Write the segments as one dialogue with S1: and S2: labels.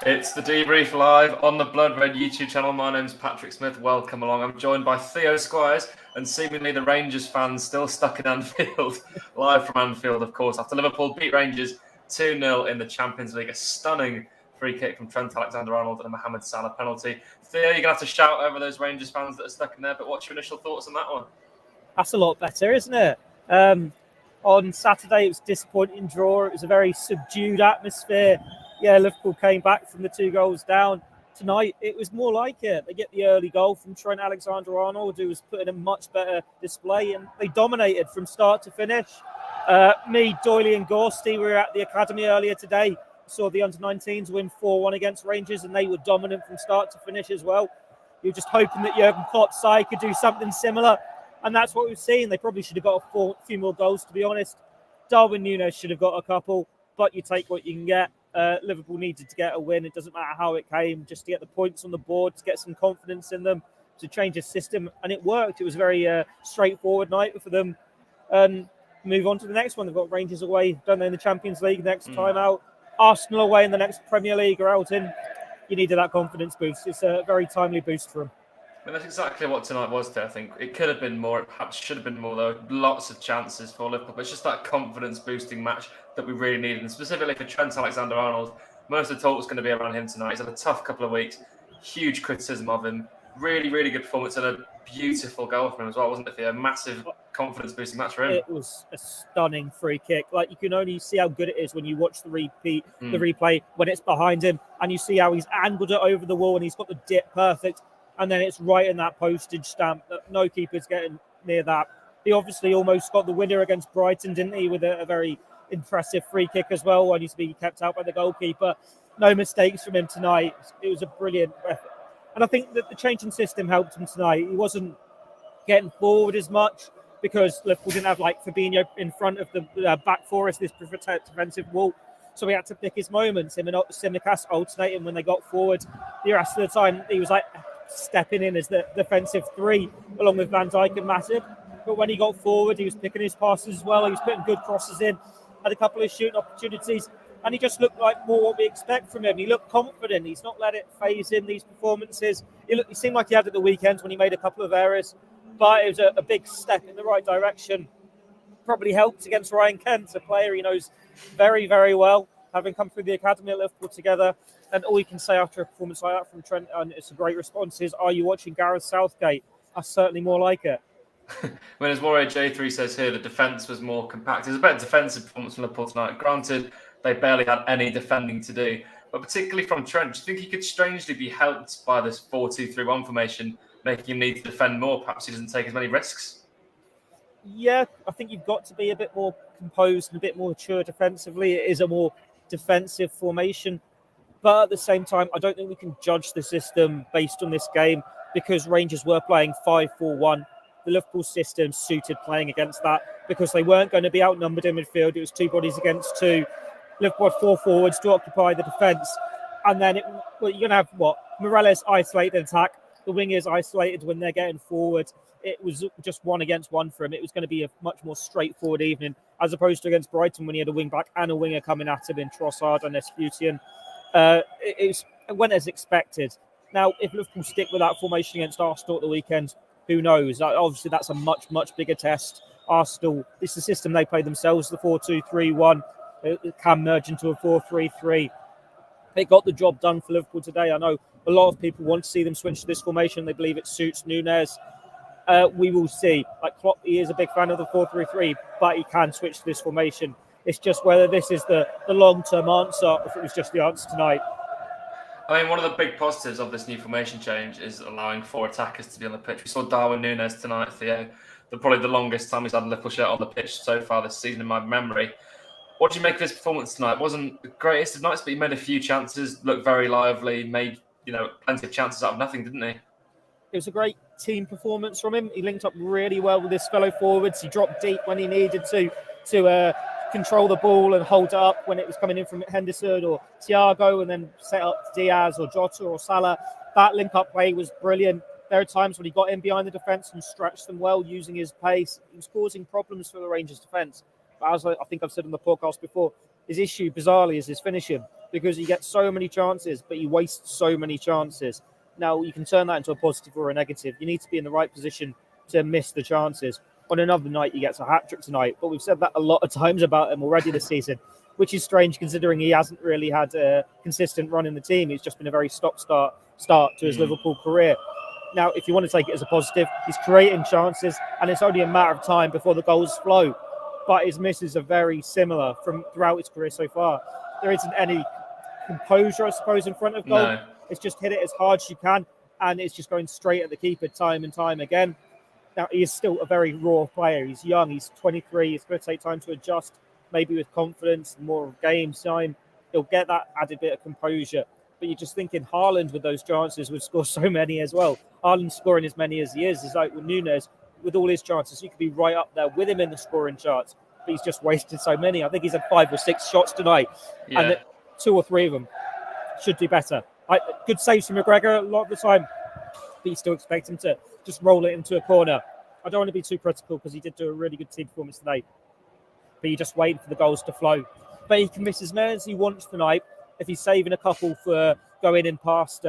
S1: It's the Debrief live on the Blood Red YouTube channel. My name's Patrick Smith. Welcome along. I'm joined by Theo, Squires, and seemingly the Rangers fans still stuck in Anfield. Live from Anfield, of course, after Liverpool beat Rangers 2-0 in the Champions League. A stunning free kick from Trent Alexander-Arnold and a Mohamed Salah penalty. Theo, you're going to have to shout over those Rangers fans that are stuck in there, but what's your initial thoughts on that one?
S2: That's a lot better, isn't it? On Saturday, it was a disappointing draw. It was a very subdued atmosphere. Yeah, Liverpool came back from the 2 goals down. Tonight, it was more like it. They get the early goal from Trent Alexander-Arnold, who was putting a much better display, and they dominated from start to finish. Doyley and Gorsty were at the academy earlier today. Saw the under-19s win 4-1 against Rangers, and they were dominant from start to finish as well. You're just hoping that Jurgen Klopp's side could do something similar, and that's what we've seen. They probably should have got a few more goals, to be honest. Darwin Núñez should have got a couple, but you take what you can get. Liverpool needed to get a win. It doesn't matter how it came, just to get the points on the board, to get some confidence in them, to change the system, and it worked. It was a very straightforward night for them. And move on to the next one. They've got Rangers away, don't they, in the Champions League next time out. Arsenal away in the next Premier League or outing. You needed that confidence boost. It's a very timely boost for them.
S1: And that's exactly what tonight was, I think. It could have been more, it perhaps should have been more, though. Lots of chances for Liverpool, but it's just that confidence-boosting match that we really needed. And specifically for Trent Alexander-Arnold, most of the talk was going to be around him tonight. He's had a tough couple of weeks. Huge criticism of him. Really, really good performance and a beautiful goal from him as well, wasn't it? A massive confidence-boosting match for him.
S2: It was a stunning free kick. Like, you can only see how good it is when you watch the replay, when it's behind him, and you see how he's angled it over the wall and he's got the dip perfect. And then it's right in that postage stamp that no keeper's getting near that. He obviously almost got the winner against Brighton, didn't he, with a very impressive free kick as well, when he's being kept out by the goalkeeper. No mistakes from him tonight. It was a brilliant effort. And I think that the changing system helped him tonight. He wasn't getting forward as much because Liverpool didn't have Fabinho in front of the back four as this defensive wall. So he had to pick his moments. Him and Tsimikas alternating when they got forward. The rest of the time, he was stepping in as the defensive 3 along with Van Dijk and Matip. But when he got forward, he was picking his passes as well. He was putting good crosses in, had a couple of shooting opportunities, and he just looked like more what we expect from him. He looked confident. He's not let it phase him, these performances. He seemed like he had at the weekend when he made a couple of errors, but it was a big step in the right direction. Probably helped against Ryan Kent, a player he knows very, very well, having come through the academy at Liverpool together. And all you can say after a performance like that from Trent, and it's a great response, is, are you watching Gareth Southgate? That's certainly more like it.
S1: When as Moray J3 says here, the defence was more compact. It was a better defensive performance from Liverpool tonight. Granted, they barely had any defending to do. But particularly from Trent, do you think he could strangely be helped by this 4-2-3-1 formation, making him need to defend more? Perhaps he doesn't take as many risks?
S2: Yeah, I think you've got to be a bit more composed and a bit more mature defensively. It is a more defensive formation. But at the same time, I don't think we can judge the system based on this game because Rangers were playing 5-4-1. The Liverpool system suited playing against that because they weren't going to be outnumbered in midfield. It was 2 bodies against 2. Liverpool had 4 forwards to occupy the defence. And then you're going to have Morales isolated attack. The wingers isolated when they're getting forward. It was just 1 against 1 for him. It was going to be a much more straightforward evening as opposed to against Brighton when he had a wing back and a winger coming at him in Trossard and Escutian. It went as expected. Now, if Liverpool stick with that formation against Arsenal at the weekend, who knows? Obviously, that's a much, much bigger test. Arsenal, it's the system they play themselves, the 4-2-3-1. It can merge into a 4-3-3. They got the job done for Liverpool today. I know a lot of people want to see them switch to this formation. They believe it suits Núñez. We will see. Klopp, he is a big fan of the 4-3-3, but he can switch to this formation. It's just whether this is the long-term answer or if it was just the answer tonight.
S1: I mean, one of the big positives of this new formation change is allowing 4 attackers to be on the pitch. We saw Darwin Núñez tonight, Theo. Probably the longest time he's had a Liverpool shirt on the pitch so far this season in my memory. What do you make of his performance tonight? It wasn't the greatest of nights, but he made a few chances, looked very lively, made plenty of chances out of nothing, didn't he?
S2: It was a great team performance from him. He linked up really well with his fellow forwards. He dropped deep when he needed to control the ball and hold it up when it was coming in from Henderson or Thiago, and then set up Diaz or Jota or Salah. That link-up play was brilliant. There are times when he got in behind the defence and stretched them well using his pace. He was causing problems for the Rangers defence. But as I think I've said on the podcast before, his issue, bizarrely, is his finishing. because you get so many chances, but you waste so many chances. Now, you can turn that into a positive or a negative. You need to be in the right position to miss the chances. On another night, he gets a hat-trick tonight, but we've said that a lot of times about him already this season, which is strange considering he hasn't really had a consistent run in the team. It's just been a very stop-start to his Liverpool career. Now, if you want to take it as a positive, he's creating chances, and it's only a matter of time before the goals flow. But his misses are very similar from throughout his career so far. There isn't any composure, I suppose, in front of goal.
S1: No.
S2: It's just hit it as hard as you can, and it's just going straight at the keeper time and time again. Now, he is still a very raw player. He's young. He's 23. It's going to take time to adjust, maybe with confidence, more game time. He'll get that added bit of composure. But you're just thinking Haaland with those chances would score so many as well. Haaland scoring as many as he is like with Nunes, with all his chances, he could be right up there with him in the scoring charts. But he's just wasted so many. I think he's had 5 or 6 shots tonight.
S1: Yeah.
S2: And 2 or 3 of them should do better. Good saves from McGregor a lot of the time, but you still expect him to just roll it into a corner. I don't want to be too critical because he did do a really good team performance today, but you're just waiting for the goals to flow. But he can miss as many as he wants tonight if he's saving a couple for going in past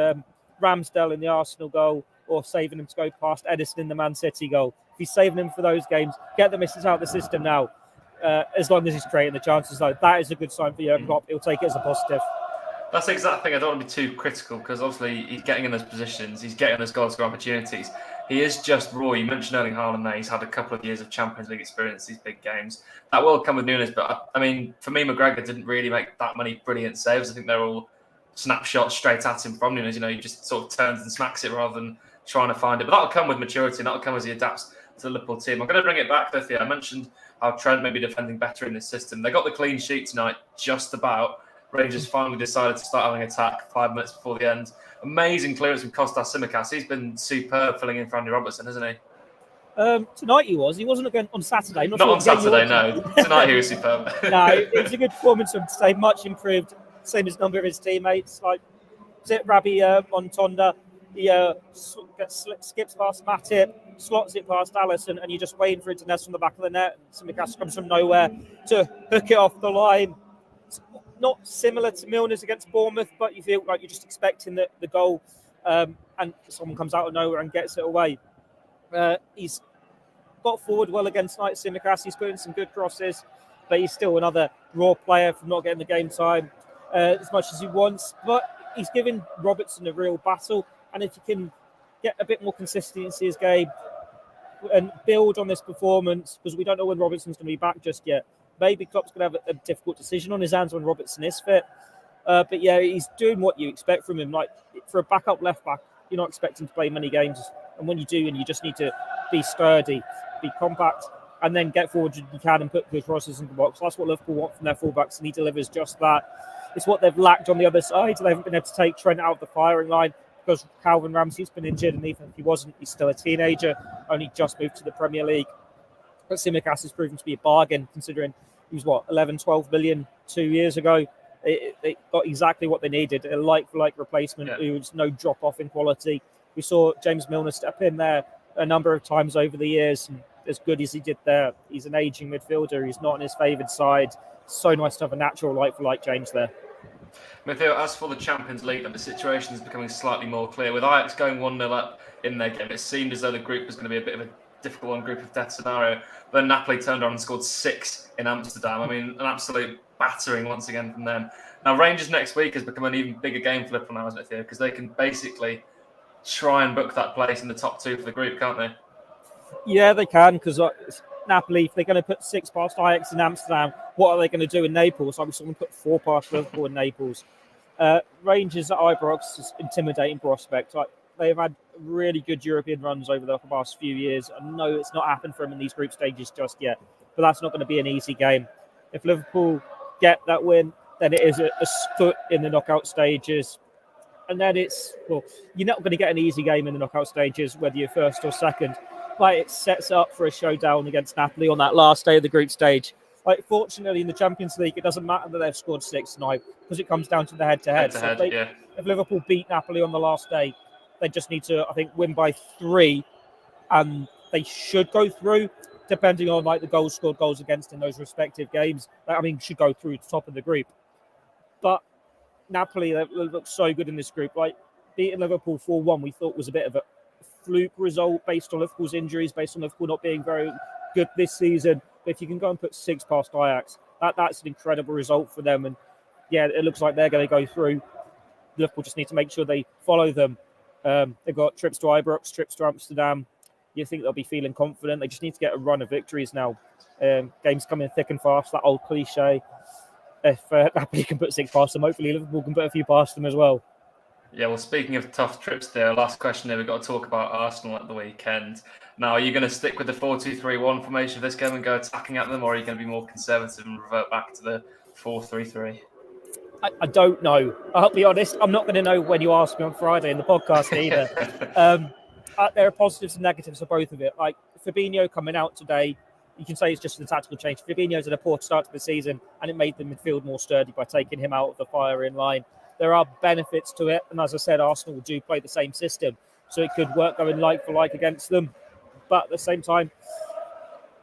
S2: Ramsdale in the Arsenal goal, or saving him to go past Edison in the Man City goal. If he's saving him for those games, get the misses out of the system now. As long as he's creating the chances, though, that is a good sign for Jurgen Klopp. He'll take it as a positive.
S1: That's the exact thing. I don't want to be too critical because obviously he's getting in those positions, he's getting those goals for opportunities. He is just raw. You mentioned Erling Haaland there. He's had a couple of years of Champions League experience, these big games. That will come with Nunes, but I mean, for me, McGregor didn't really make that many brilliant saves. I think they're all snapshots straight at him from Nunes. He just sort of turns and smacks it rather than trying to find it. But that'll come with maturity, and that'll come as he adapts to the Liverpool team. I'm going to bring it back, though, Theo. I mentioned how Trent may be defending better in this system. They got the clean sheet tonight, just about. Rangers finally decided to start having attack 5 minutes before the end. Amazing clearance from Kostas Tsimikas. He's been superb filling in for Andy Robertson, hasn't he?
S2: Tonight he was. He wasn't again on Saturday.
S1: Not on Saturday, no. Tonight he was superb.
S2: No, it was a good performance from today. Much improved. Same as a number of his teammates. Like Rabbi Montonda. He skips past Matip, slots it past Alisson, and you're just waiting for it to nest from the back of the net. Tsimikas comes from nowhere to hook it off the line. Not similar to Milner's against Bournemouth, but you feel like you're just expecting the goal, and someone comes out of nowhere and gets it away. He's got forward well against Tsimikas. He's putting some good crosses, but he's still another raw player from not getting the game time as much as he wants. But he's giving Robertson a real battle, and if you can get a bit more consistency in his game and build on this performance, because we don't know when Robertson's going to be back just yet. Maybe Klopp's going to have a difficult decision on his hands when Robertson is fit. But yeah, he's doing what you expect from him. Like, for a backup left back, you're not expecting to play many games. And when you do, and you just need to be sturdy, be compact, and then get forward if you can and put good crosses in the box. That's what Liverpool want from their fullbacks, and he delivers just that. It's what they've lacked on the other side. They haven't been able to take Trent out of the firing line because Calvin Ramsey's been injured, and even if he wasn't, he's still a teenager, only just moved to the Premier League. But Tsimikas has proven to be a bargain, considering he was, 11, 12 million 2 years ago. It got exactly what they needed, a like-for-like replacement who was no drop-off in quality. We saw James Milner step in there a number of times over the years, and as good as he did there, he's an ageing midfielder. He's not on his favoured side. So nice to have a natural like-for-like James there.
S1: Theo, as for the Champions League, the situation is becoming slightly more clear. With Ajax going 1-0 up in their game, it seemed as though the group was going to be a bit of a difficult one, group of death scenario. Then Napoli turned on and scored 6 in Amsterdam. I mean, an absolute battering once again from them. Now, Rangers next week has become an even bigger game for Liverpool now, hasn't it, Theo? Because they can basically try and book that place in the top 2 for the group, can't they? Yeah,
S2: they can, because Napoli, if they're going to put 6 past Ajax in Amsterdam, what are they going to do in Naples? I mean, someone put 4 past Liverpool in Naples. Rangers at Ibrox is an intimidating prospect. They've had really good European runs over the past few years. I know it's not happened for them in these group stages just yet, but that's not going to be an easy game. If Liverpool get that win, then it is a foot in the knockout stages. And then you're not going to get an easy game in the knockout stages, whether you're first or second. But it sets up for a showdown against Napoli on that last day of the group stage. Fortunately, in the Champions League, it doesn't matter that they've scored 6 tonight, because it comes down to the head-to-head. If Liverpool beat Napoli on the last day, they just need to, I think, win by 3, and they should go through, depending on the goals scored, goals against in those respective games. Should go through the top of the group. But Napoli, they look so good in this group. Like, beating Liverpool 4-1, we thought was a bit of a fluke result based on Liverpool's injuries, based on Liverpool not being very good this season. But if you can go and put 6 past Ajax, that's an incredible result for them. And yeah, it looks like they're going to go through. Liverpool just need to make sure they follow them. They've got trips to Ibrox, trips to Amsterdam. You think they'll be feeling confident. They just need to get a run of victories now. Games coming thick and fast, that old cliche. If Napoli can put 6 past them, hopefully Liverpool can put a few past them as well.
S1: Yeah, well, speaking of tough trips there, last question here, we've got to talk about Arsenal at the weekend. Now, are you going to stick with the 4-2-3-1 formation for this game and go attacking at them, or are you going to be more conservative and revert back to the 4-3-3?
S2: I don't know. I'll be honest, I'm not going to know when you ask me on Friday in the podcast either. There are positives and negatives for both of it. Like Fabinho coming out today, you can say it's just a tactical change. Fabinho's had a poor start to the season, and it made the midfield more sturdy by taking him out of the firing line. There are benefits to it, and as I said, Arsenal do play the same system, so it could work going like for like against them. But at the same time,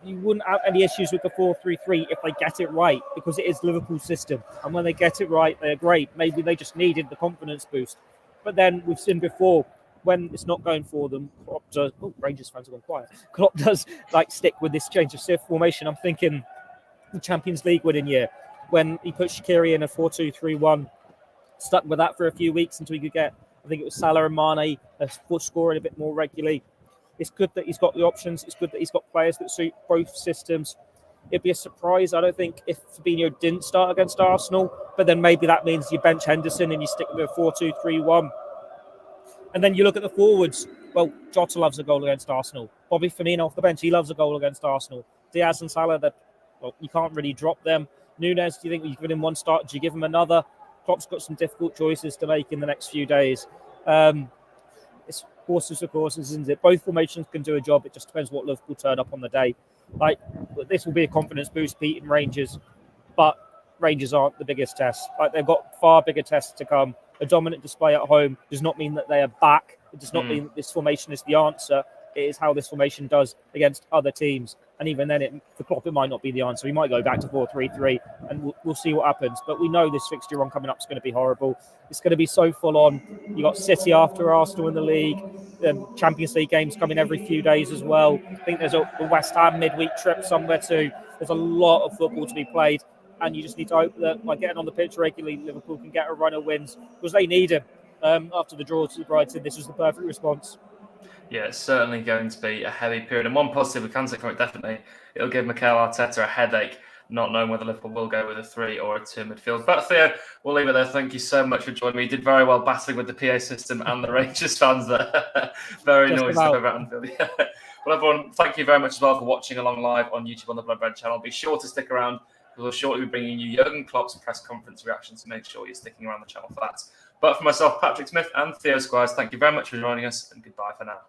S2: you wouldn't have any issues with the 4-3-3 if they get it right, because it is Liverpool's system, and when they get it right, they're great. Maybe they just needed the confidence boost. But then we've seen before, when it's not going for them, Klopp does. Oh, Rangers fans have gone quiet. Klopp does stick with this change of shift formation. I'm thinking the Champions League winning year when he put Shaqiri in a 4-2-3-1, stuck with that for a few weeks until he could get, I think it was Salah and Mane, scoring a bit more regularly. It's good that he's got the options. It's good that he's got players that suit both systems. It'd be a surprise, I don't think, if Fabinho didn't start against Arsenal, but then maybe that means you bench Henderson and you stick with a 4-2-3-1. And then you look at the forwards. Well, Jota loves a goal against Arsenal. Bobby Firmino off the bench, he loves a goal against Arsenal. Diaz and Salah, you can't really drop them. Núñez, do you think you give him one start? Do you give him another? Klopp's got some difficult choices to make in the next few days. It's horses for courses, isn't it? Both formations can do a job. It just depends what Liverpool turn up on the day. Like, this will be a confidence boost beating Rangers, but Rangers aren't the biggest test. Like, they've got far bigger tests to come. A dominant display at home does not mean that they are back. It does not mean that this formation is the answer. It is how this formation does against other teams. And even then, for Klopp, it might not be the answer. He might go back to 4-3-3, and we'll see what happens. But we know this fixture run coming up is going to be horrible. It's going to be so full on. You got City after Arsenal in the league. Champions League games coming every few days as well. I think there's a West Ham midweek trip somewhere too. There's a lot of football to be played. And you just need to hope that by getting on the pitch regularly, Liverpool can get a run of wins, because they need him. After the draw to Brighton, this was the perfect response.
S1: Yeah, it's certainly going to be a heavy period. And one positive we can take from it, definitely, it'll give Mikel Arteta a headache, not knowing whether Liverpool will go with a 3 or a 2 midfield. But Theo, we'll leave it there. Thank you so much for joining me. You did very well battling with the PA system and the Rangers fans there. Very noisy stuff over at Anfield. Well, everyone, thank you very much as well for watching along live on YouTube on the Blood Red channel. Be sure to stick around. We'll shortly be bringing you Jurgen Klopp's press conference reaction, so make sure you're sticking around the channel for that. But for myself, Patrick Smith, and Theo Squires, thank you very much for joining us, and goodbye for now.